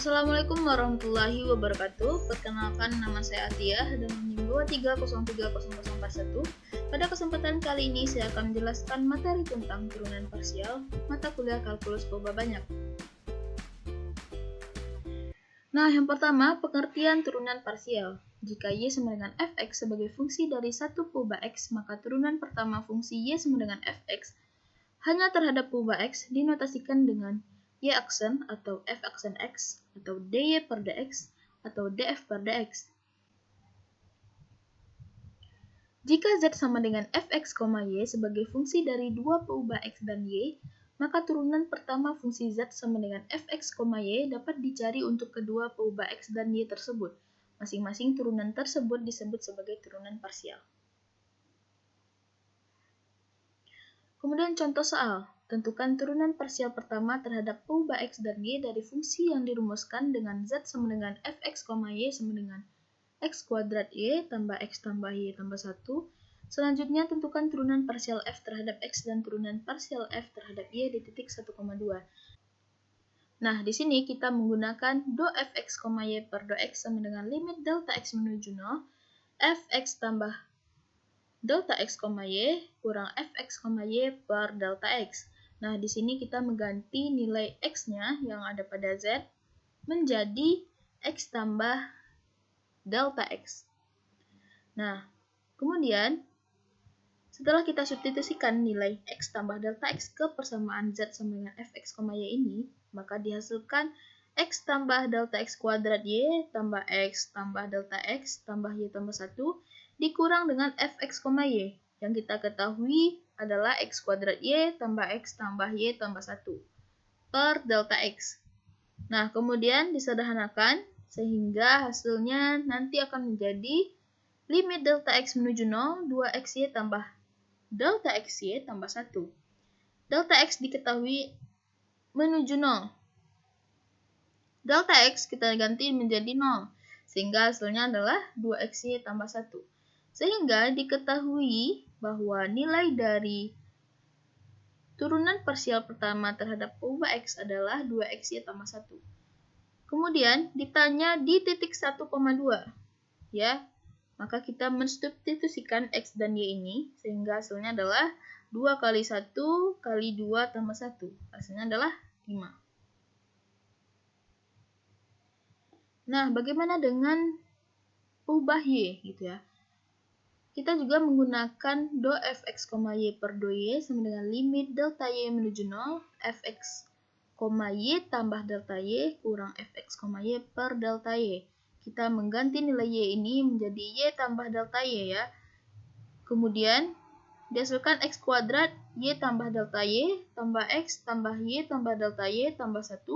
Assalamualaikum warahmatullahi wabarakatuh. Perkenalkan, nama saya Atia dengan NIM 2303041. Pada kesempatan kali ini saya akan menjelaskan materi tentang turunan parsial mata kuliah kalkulus poba banyak. Nah, yang pertama, pengertian turunan parsial. Jika y sama dengan fx sebagai fungsi dari satu poba x, maka turunan pertama fungsi y sama dengan fx hanya terhadap poba x dinotasikan dengan y aksen atau f aksen x atau dy per dx atau df per dx. Jika z sama dengan fx, y sebagai fungsi dari dua poba x dan y, maka turunan pertama fungsi z sama dengan fx, y dapat dicari untuk kedua poba x dan y tersebut. Masing-masing turunan tersebut disebut sebagai turunan parsial. Kemudian contoh soal, tentukan turunan parsial pertama terhadap poba x dan y dari fungsi yang dirumuskan dengan z sama dengan fx, y sama dengan x kuadrat y tambah x tambah y tambah 1. Selanjutnya tentukan turunan parsial f terhadap x dan turunan parsial f terhadap y di titik 1,2. Nah, di sini kita menggunakan do fx, y per do x sama dengan limit delta x menuju 0, fx tambah delta x, y kurang fx, y per delta x. Nah, di sini kita mengganti nilai x-nya yang ada pada z menjadi x tambah delta x. Nah, kemudian setelah kita substitusikan nilai x tambah delta x ke persamaan z sama dengan fx, y ini, maka dihasilkan x tambah delta x kuadrat y tambah x tambah delta x tambah y tambah 1 dikurang dengan fx, y yang kita ketahui adalah x kuadrat y tambah x tambah y tambah 1 per delta x. Nah, kemudian disederhanakan sehingga hasilnya nanti akan menjadi limit delta x menuju 0, 2xy tambah delta xy tambah 1. Delta x diketahui menuju 0. Delta x kita ganti menjadi 0, sehingga hasilnya adalah 2xy tambah 1. Sehingga diketahui bahwa nilai dari turunan parsial pertama terhadap poba x adalah 2xy tambah 1. Kemudian ditanya di titik 1,2, ya. Maka kita mensubstitusikan x dan y ini, sehingga hasilnya adalah 2 kali 1 kali 2 tambah 1. Hasilnya adalah 5. Nah, bagaimana dengan ubah y gitu ya? Kita juga menggunakan do fx, y per do y sama dengan limit delta y menuju 0, fx, y tambah delta y kurang fx, y per delta y. Kita mengganti nilai y ini menjadi y tambah delta y ya. Kemudian dihasilkan x kuadrat y tambah delta y tambah x tambah y tambah delta y tambah 1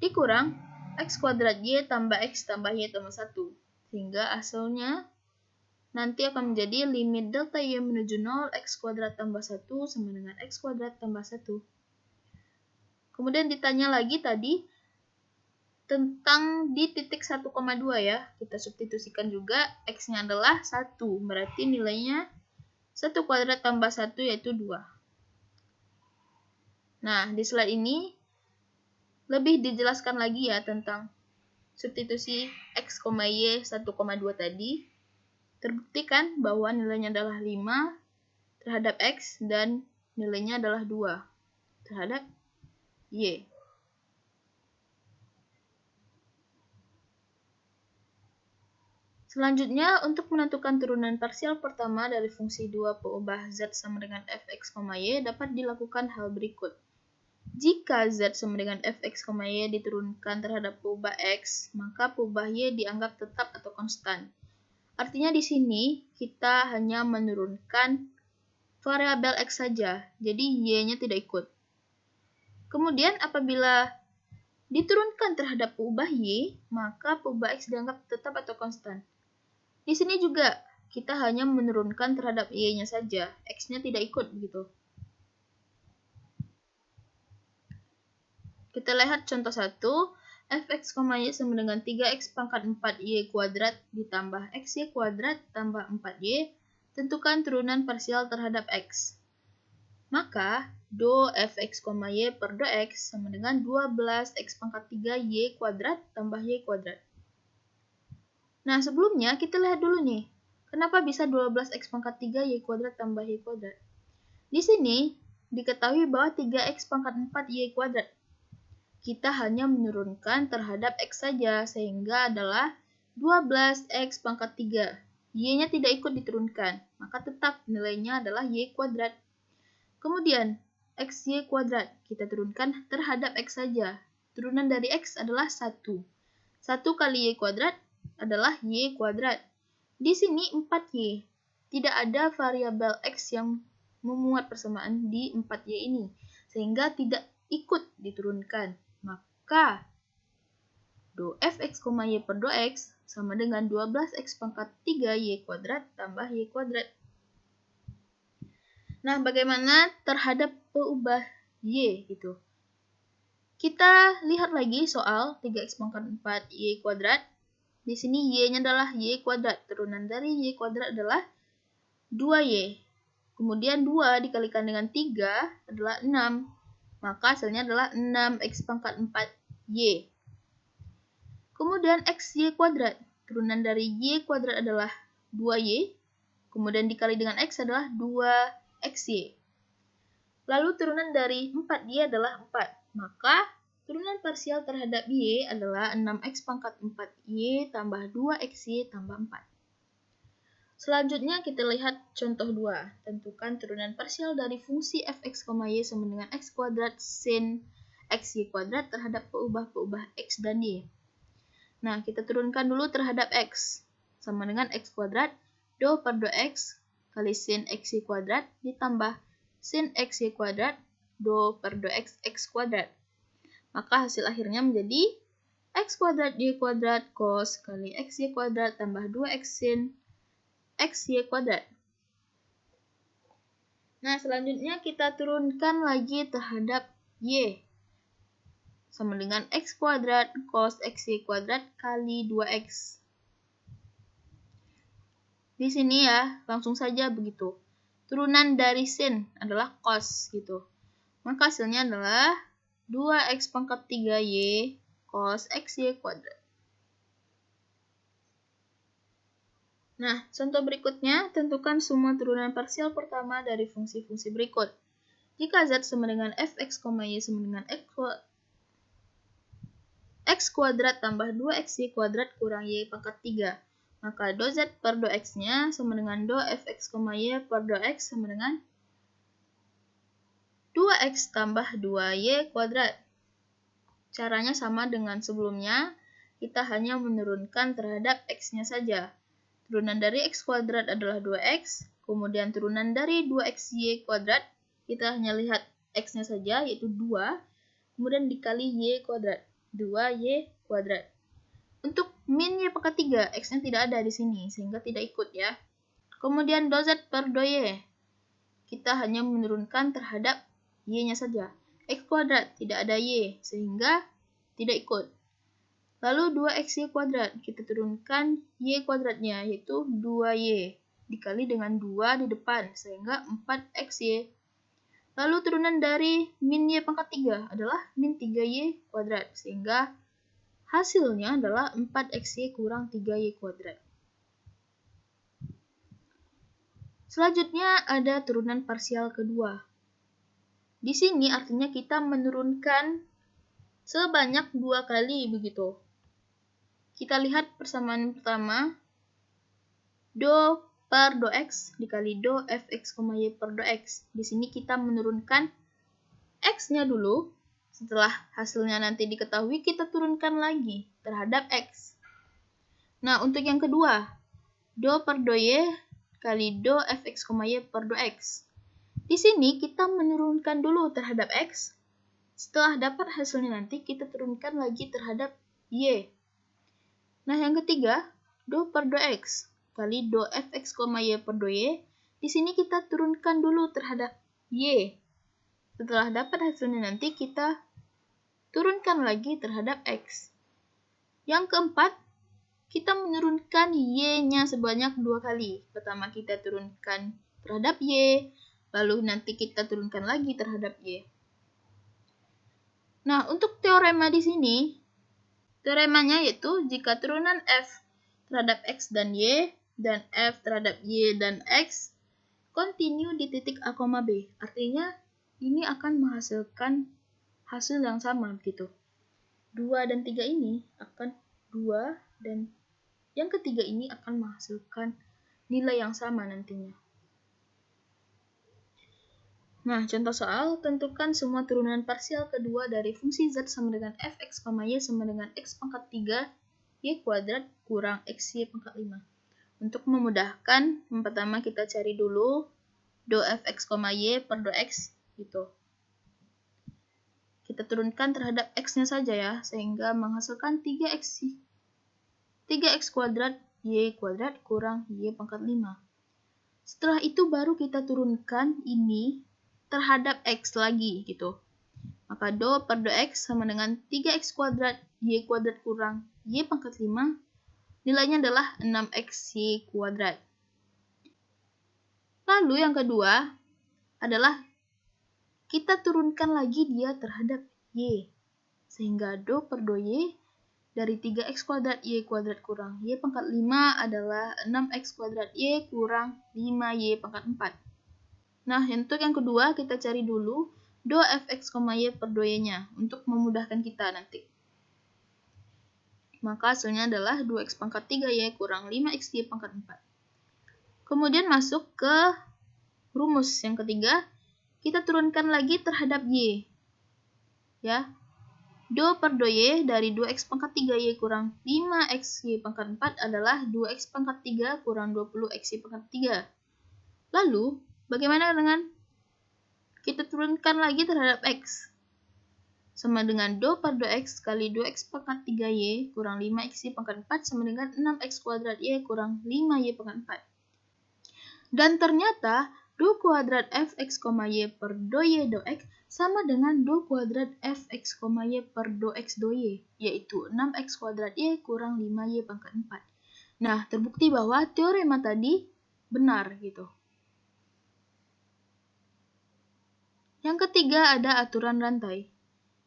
dikurang x kuadrat y tambah x tambah y tambah 1. Sehingga hasilnya nanti akan menjadi limit delta y menuju 0, x kuadrat tambah 1 sama dengan x kuadrat tambah 1. Kemudian ditanya lagi tadi tentang di titik 1,2 ya. Kita substitusikan juga x-nya adalah 1. Berarti nilainya 1 kuadrat tambah 1 yaitu 2. Nah, di slide ini lebih dijelaskan lagi ya tentang substitusi x, y 1,2 tadi. Terbuktikan bahwa nilainya adalah 5 terhadap x dan nilainya adalah 2 terhadap y. Selanjutnya, untuk menentukan turunan parsial pertama dari fungsi 2 peubah z sama dengan fx, y dapat dilakukan hal berikut. Jika z sama dengan fx, y diturunkan terhadap peubah x, maka peubah y dianggap tetap atau konstan. Artinya di sini kita hanya menurunkan variabel x saja, jadi y-nya tidak ikut. Kemudian apabila diturunkan terhadap peubah y, maka peubah x dianggap tetap atau konstan. Di sini juga kita hanya menurunkan terhadap y-nya saja, x-nya tidak ikut begitu. Kita lihat contoh 1, fx, y sama dengan 3x pangkat 4y kuadrat ditambah xy kuadrat tambah 4y, tentukan turunan parsial terhadap x. Maka do fx, y per do x sama dengan 12x pangkat 3 y kuadrat tambah y kuadrat. Nah, sebelumnya kita lihat dulu nih, kenapa bisa 12x pangkat 3 y kuadrat tambah y kuadrat. Di sini diketahui bahwa 3x pangkat 4 y kuadrat. Kita hanya menurunkan terhadap x saja, sehingga adalah 12x pangkat 3. Y-nya tidak ikut diturunkan, maka tetap nilainya adalah y kuadrat. Kemudian, xy kuadrat kita turunkan terhadap x saja. Turunan dari x adalah 1. 1 kali y kuadrat adalah y kuadrat. Di sini 4y. Tidak ada variabel x yang memuat persamaan di 4y ini, sehingga tidak ikut diturunkan. Maka, do fx, y per do x sama dengan 12x pangkat 3 y kuadrat tambah y kuadrat. Nah, bagaimana terhadap peubah y gitu? Kita lihat lagi soal 3x pangkat 4 y kuadrat. Di sini y-nya adalah y kuadrat. Turunan dari y kuadrat adalah 2y. Kemudian 2 dikalikan dengan 3 adalah 6. Maka hasilnya adalah 6x pangkat 4y. Kemudian xy kuadrat. Turunan dari y kuadrat adalah 2y. Kemudian dikali dengan x adalah 2xy. Lalu turunan dari 4y adalah 4. Maka turunan parsial terhadap y adalah 6x pangkat 4y tambah 2xy tambah 4. Selanjutnya kita lihat contoh 2. Tentukan turunan parsial dari fungsi fx, y sama dengan x kuadrat sin xy kuadrat terhadap peubah-peubah x dan y. Nah, kita turunkan dulu terhadap x. Sama dengan x kuadrat do per do x kali sin xy kuadrat ditambah sin xy kuadrat do per do x kuadrat. Maka hasil akhirnya menjadi x kuadrat y kuadrat cos kali xy kuadrat tambah 2x sin xy kuadrat. Nah, selanjutnya kita turunkan lagi terhadap y. Sama dengan x kuadrat cos xy kuadrat kali 2x. Di sini ya, langsung saja begitu. Turunan dari sin adalah cos gitu. Maka hasilnya adalah 2x pangkat 3y cos xy kuadrat. Nah, contoh berikutnya, tentukan semua turunan parsial pertama dari fungsi-fungsi berikut. Jika z sama dengan fx, y sama dengan x kuadrat tambah 2xy kuadrat kurang y pangkat 3. Maka do z per do x-nya sama dengan do fx, y per do x sama dengan 2x tambah 2y kuadrat. Caranya sama dengan sebelumnya, kita hanya menurunkan terhadap x-nya saja. Turunan dari x kuadrat adalah 2x, kemudian turunan dari 2xy kuadrat, kita hanya lihat x-nya saja, yaitu 2, kemudian dikali y kuadrat, 2y kuadrat. Untuk min y pangkat 3, x-nya tidak ada di sini, sehingga tidak ikut ya. Kemudian do z per do y, kita hanya menurunkan terhadap y-nya saja. X kuadrat tidak ada y, sehingga tidak ikut. Lalu 2xy kuadrat, kita turunkan y kuadratnya, yaitu 2y, dikali dengan 2 di depan, sehingga 4xy. Lalu turunan dari min y pangkat 3 adalah min 3y kuadrat, sehingga hasilnya adalah 4xy kurang 3y kuadrat. Selanjutnya ada turunan parsial kedua. Di sini artinya kita menurunkan sebanyak 2 kali begitu. Kita lihat persamaan pertama, do per do x dikali do fx, y per do x. Di sini kita menurunkan x-nya dulu. Setelah hasilnya nanti diketahui, kita turunkan lagi terhadap x. Nah, untuk yang kedua, do per do y kali do fx, y per do x. Di sini kita menurunkan dulu terhadap x. Setelah dapat hasilnya nanti, kita turunkan lagi terhadap y. Nah, yang ketiga, do per do x kali do fx, y per do y. Di sini kita turunkan dulu terhadap y. Setelah dapat hasilnya nanti, kita turunkan lagi terhadap x. Yang keempat, kita menurunkan y-nya sebanyak 2 kali. Pertama kita turunkan terhadap y, Lalu nanti kita turunkan lagi terhadap Y. Nah, untuk teorema di sini, teoremanya yaitu jika turunan F terhadap X dan Y, dan F terhadap Y dan X, kontinu di titik A, B. Artinya, ini akan menghasilkan hasil yang sama, gitu. 2 dan 3 ini akan 2 dan yang ketiga ini akan menghasilkan nilai yang sama nantinya. Nah, contoh soal, tentukan semua turunan parsial kedua dari fungsi Z sama dengan fx, y sama dengan x pangkat 3 y kuadrat kurang xy pangkat 5. Untuk memudahkan, yang pertama kita cari dulu do fx, y per do x, gitu. Kita turunkan terhadap x-nya saja ya, sehingga menghasilkan 3x kuadrat y kuadrat kurang y pangkat 5. Setelah itu baru kita turunkan ini terhadap x lagi gitu. Maka do per do x sama dengan 3x kuadrat y kuadrat kurang y pangkat 5. Nilainya adalah 6x y kuadrat. Lalu yang kedua adalah kita turunkan lagi dia terhadap y. Sehingga do per do y dari 3x kuadrat y kuadrat kurang y pangkat 5 adalah 6x kuadrat y kurang 5y pangkat 4. Nah, untuk yang kedua kita cari dulu do fx, y per do y-nya untuk memudahkan kita nanti. Maka hasilnya adalah 2x pangkat 3y kurang 5xy pangkat 4. Kemudian masuk ke rumus yang ketiga, kita turunkan lagi terhadap y. Ya. Do per do y dari 2x pangkat 3y kurang 5xy pangkat 4 adalah 2x pangkat 3 kurang 20xy pangkat 3. Lalu, bagaimana dengan kita turunkan lagi terhadap x? Sama dengan do per do x kali 2x pangkat 3y kurang 5xy pangkat 4 sama dengan 6x kuadrat y kurang 5y pangkat 4. Dan ternyata, do kuadrat fx, y per do y do x sama dengan do kuadrat fx, y per do x do y, yaitu 6x kuadrat y kurang 5y pangkat 4. Nah, terbukti bahwa teorema tadi benar gitu. Yang ketiga ada aturan rantai.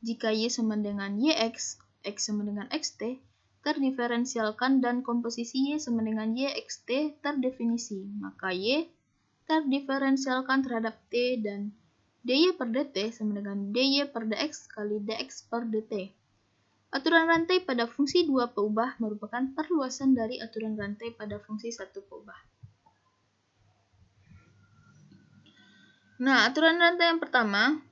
Jika y sama dengan yx, x sama dengan xt, terdiferensialkan dan komposisi y sama dengan yxt terdefinisi, maka y terdiferensialkan terhadap t dan dy per dt sama dengan dy per dx kali dx per dt. Aturan rantai pada fungsi 2 peubah merupakan perluasan dari aturan rantai pada fungsi 1 peubah. Nah, aturan rantai yang pertama,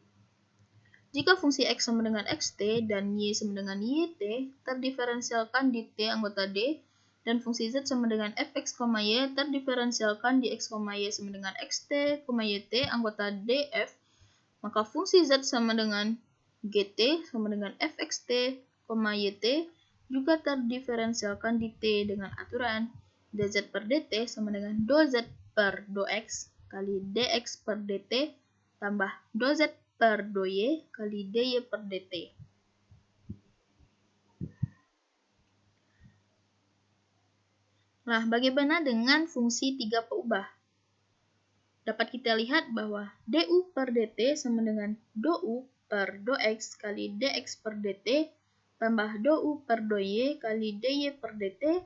jika fungsi x sama dengan xt dan y sama dengan yt terdiferensialkan di t anggota d, dan fungsi z sama dengan fx, y terdiferensialkan di x, y sama dengan xt, yt anggota df, maka fungsi z sama dengan gt sama dengan fxt, yt juga terdiferensialkan di t dengan aturan dz per dt sama dengan doz per dox kali dx per dt tambah doz per do y kali dy per dt. Nah, bagaimana dengan fungsi 3 peubah? Dapat kita lihat bahwa du per dt sama dengan dou per dox kali dx per dt tambah dou per do y kali dy per dt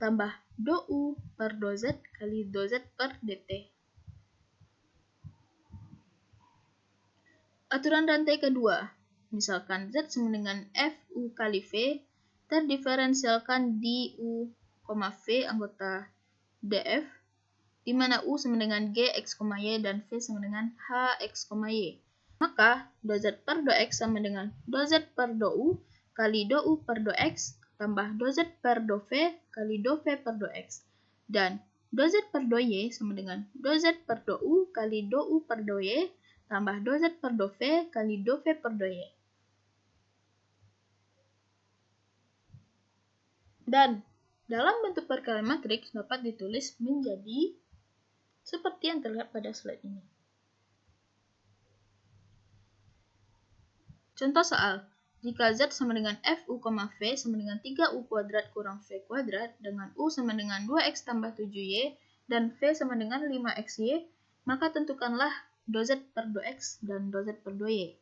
tambah dou per doz kali doz per dt. Aturan rantai kedua, misalkan z sama dengan fu kali v, terdiferensialkan di u, v anggota df, di mana u sama dengan g, x, y, dan v sama dengan h, x, y. Maka, doz per dox sama dengan doz per dou kali dou per dox, tambah doz per do v kali do v per dox. Dan doz per do y sama dengan doz per dou kali dou per do y, tambah doz per do v kali do v per do y. Dan dalam bentuk perkalian matriks dapat ditulis menjadi seperti yang terlihat pada slide ini. Contoh soal, jika z sama dengan fu, v sama dengan 3u kuadrat kurang v kuadrat dengan u sama dengan 2x tambah 7y dan v sama dengan 5xy, maka tentukanlah dz per 2x dan dz per 2y.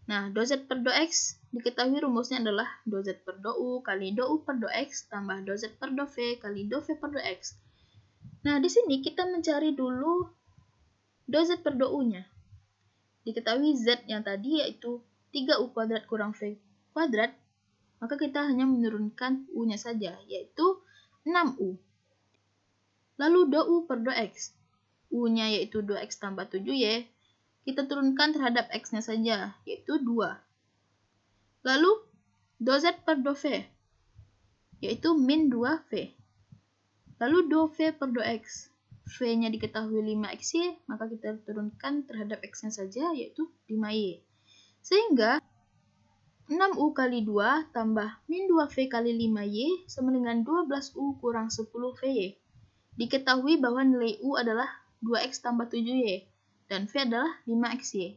Nah, dz per 2x diketahui rumusnya adalah dz per 2u kali 2u per 2x tambah dz per 2v kali 2v per 2x. Nah, di sini kita mencari dulu dz per 2u-nya. Diketahui z yang tadi yaitu 3u kuadrat kurang v kuadrat, maka kita hanya menurunkan u-nya saja, yaitu 6u. Lalu 2u per 2x. U-nya yaitu 2x tambah 7y, kita turunkan terhadap x-nya saja, yaitu 2. Lalu, dz per 2v, yaitu min 2v. Lalu 2v per 2x. V-nya diketahui 5xy, maka kita turunkan terhadap x-nya saja, yaitu 5y. Sehingga, 6u kali 2 tambah min 2v kali 5y sama dengan 12u kurang 10vy. Diketahui bahwa nilai u adalah 2x tambah 7y, dan v adalah 5xy.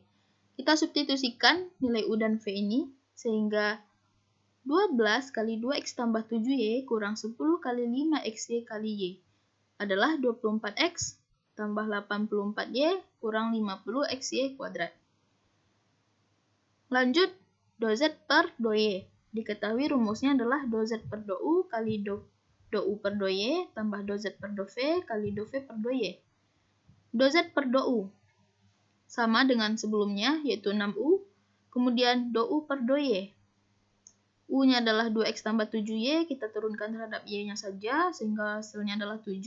Kita substitusikan nilai u dan v ini, sehingga 12 kali 2x tambah 7y kurang 10 kali 5xy kali y adalah 24x tambah 84y kurang 50xy kuadrat. Lanjut, dz per 2y. Diketahui rumusnya adalah dz per 2u kali 2u per 2y tambah dz per 2v kali 2v per 2y. Dz per 2u sama dengan sebelumnya, yaitu 6u, kemudian 2u per 2y. U-nya adalah 2x tambah 7y, kita turunkan terhadap y-nya saja, sehingga hasilnya adalah 7.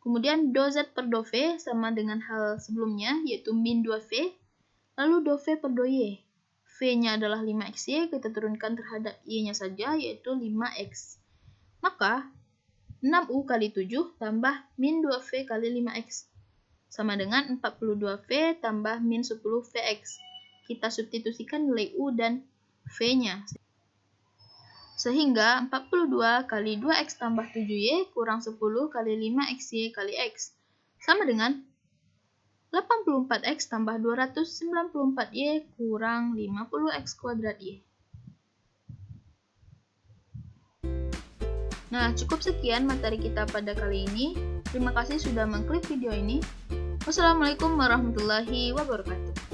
Kemudian dz per 2v sama dengan hal sebelumnya, yaitu min 2v, lalu 2v per 2y. V-nya adalah 5xy, kita turunkan terhadap y-nya saja, yaitu 5x. Maka, 6u kali 7 tambah min 2v kali 5x, sama dengan 42v tambah min 10vx. Kita substitusikan nilai u dan v-nya. Sehingga 42 kali 2x tambah 7y kurang 10 kali 5xy kali x. Sama dengan 84x tambah 294y kurang 50x kuadrat y. Nah, cukup sekian materi kita pada kali ini. Terima kasih sudah mengklik video ini. Wassalamualaikum warahmatullahi wabarakatuh.